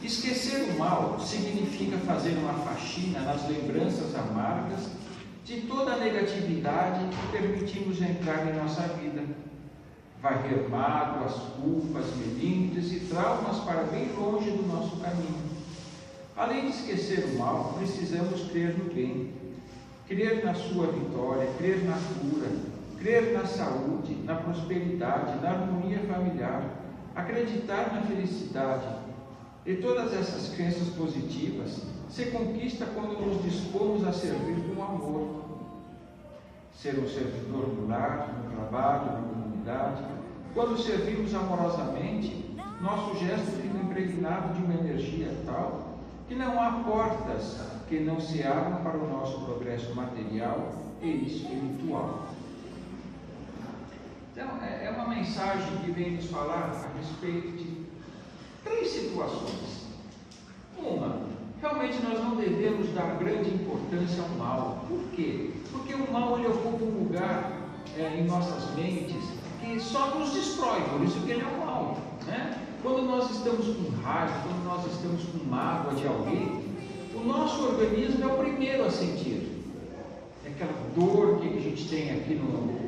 Esquecer o mal significa fazer uma faxina nas lembranças amargas de toda a negatividade que permitimos entrar em nossa vida. Varrer mágoas, culpas, melindres e traumas para bem longe do nosso caminho. Além de esquecer o mal, precisamos crer no bem, crer na sua vitória, crer na cura, crer na saúde, na prosperidade, na harmonia familiar, acreditar na felicidade. E todas essas crenças positivas se conquista quando nos dispomos a servir com amor. Ser um servidor no lar, no trabalho, na comunidade. Quando servimos amorosamente, nosso gesto fica impregnado de uma energia tal que não há portas que não se abram para o nosso progresso material e espiritual. Então, é uma mensagem que vem nos falar a respeito de 3 situações. Uma, realmente nós não devemos dar grande importância ao mal. Por quê? Porque o mal ele ocupa um lugar em nossas mentes que só nos destrói, por isso que ele é o mal, né? Quando nós estamos com raiva, quando nós estamos com mágoa de alguém, o nosso organismo é o primeiro a sentir. É aquela dor que a gente tem aqui no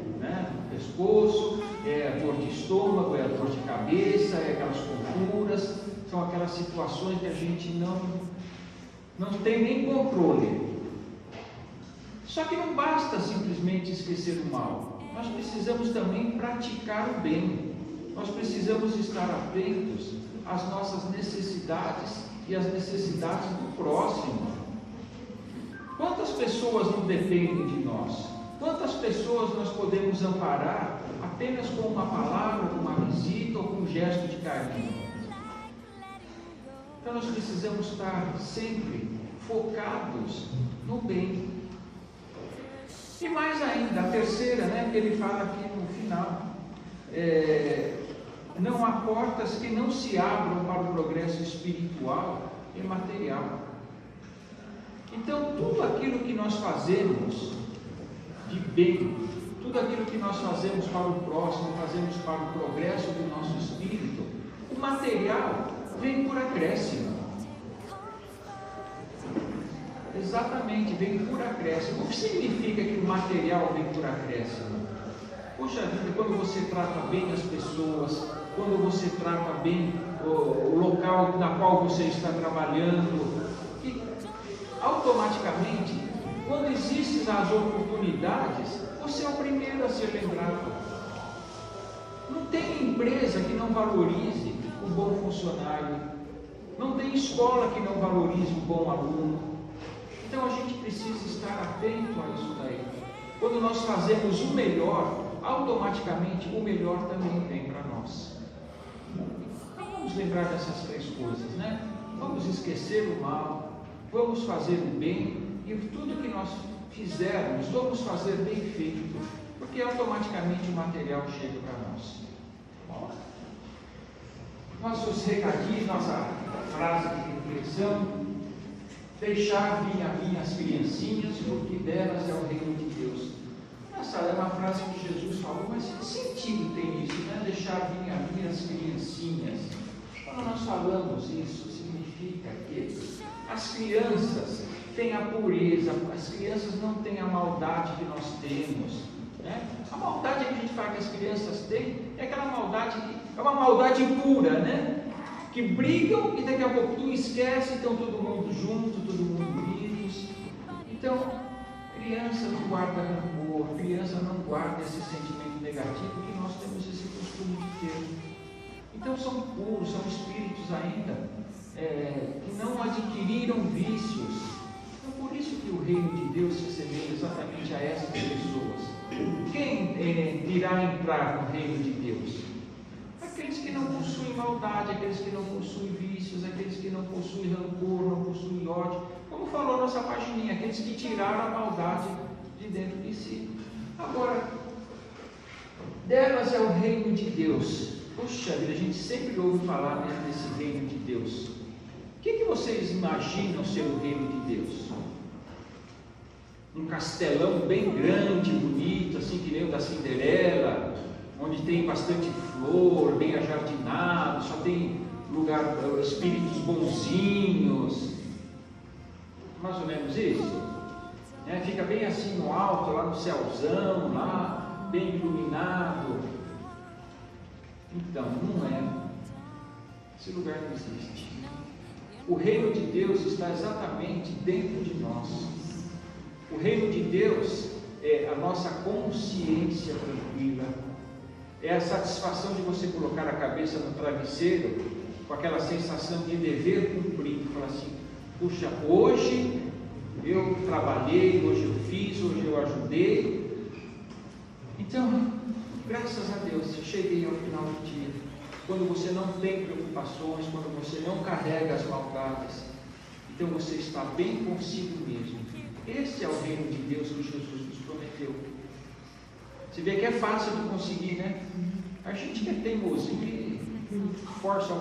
pescoço, é a dor de estômago, é a dor de cabeça, é aquelas tonturas, são aquelas situações que a gente não tem nem controle. Só que não basta simplesmente esquecer o mal, nós precisamos também praticar o bem, nós precisamos estar atentos às nossas necessidades e às necessidades do próximo. Quantas pessoas não dependem de nós? Quantas pessoas nós podemos amparar apenas com uma palavra, com uma visita ou com um gesto de carinho? Então nós precisamos estar sempre focados no bem. E mais ainda, a terceira, que ele fala aqui no final, não há portas que não se abram para o progresso espiritual e material. Então, tudo aquilo que nós fazemos de bem, tudo aquilo que nós fazemos para o próximo, fazemos para o progresso do nosso espírito, o material vem por acréscimo. Exatamente, vem por acréscimo. O que significa que o material vem por acréscimo? Poxa vida, quando você trata bem as pessoas, quando você trata bem o local na qual você está trabalhando, e automaticamente, quando existem as oportunidades, você é o primeiro a ser lembrado. Não tem empresa que não valorize o bom funcionário, não tem escola que não valorize o bom aluno. Então a gente precisa estar atento a isso daí. Quando nós fazemos o melhor, automaticamente o melhor também vem para nós. Então vamos lembrar dessas 3 coisas, Vamos esquecer o mal, vamos fazer o bem e tudo que nós fizermos, vamos fazer bem feito, porque automaticamente o material chega para nós. Bom, nossos recadinhos, nossa frase de reflexão: deixar vir a mim as criancinhas, porque delas é o reino de Deus. Essa é uma frase que Jesus falou, mas que sentido tem isso, Deixar vir a mim as criancinhas. Quando nós falamos isso, significa que as crianças têm a pureza, as crianças não têm a maldade que nós temos, A maldade que a gente fala que as crianças têm é aquela maldade que é uma maldade pura, que brigam e daqui a pouquinho esquecem, então todo mundo junto, todo mundo unidos. Então, criança não guarda rancor, criança não guarda esse sentimento negativo que nós temos esse costume de ter. Então são puros, são espíritos ainda que não adquiriram vícios. Então por isso que o reino de Deus se semelha exatamente a essas pessoas. Quem irá entrar no reino de Deus? Aqueles que não possuem maldade, aqueles que não possuem vícios, aqueles que não possuem rancor, não possuem ódio. Como falou a nossa pagininha, aqueles que tiraram a maldade de dentro de si. Agora, delas é o reino de Deus. Puxa vida, a gente sempre ouve falar desse reino de Deus. O que vocês imaginam ser o reino de Deus? Um castelão bem grande, bonito, assim que nem o da Cinderela, onde tem bastante flor, bem ajardinado, só tem lugar, espíritos bonzinhos, mais ou menos isso, né? Fica bem assim no alto, lá no céuzão, lá, bem iluminado. Então, não é. Esse lugar não existe. O reino de Deus está exatamente dentro de nós. O reino de Deus é a nossa consciência tranquila, é a satisfação de você colocar a cabeça no travesseiro com aquela sensação de dever cumprido, falar assim: puxa, hoje eu trabalhei, hoje eu fiz, hoje eu ajudei. Então, graças a Deus, eu cheguei ao final do dia. Quando você não tem preocupações, quando você não carrega as maldades, então você está bem consigo mesmo. Esse é o reino de Deus que Jesus nos prometeu. Você vê que é fácil de conseguir, né? A gente que é teimosinho e força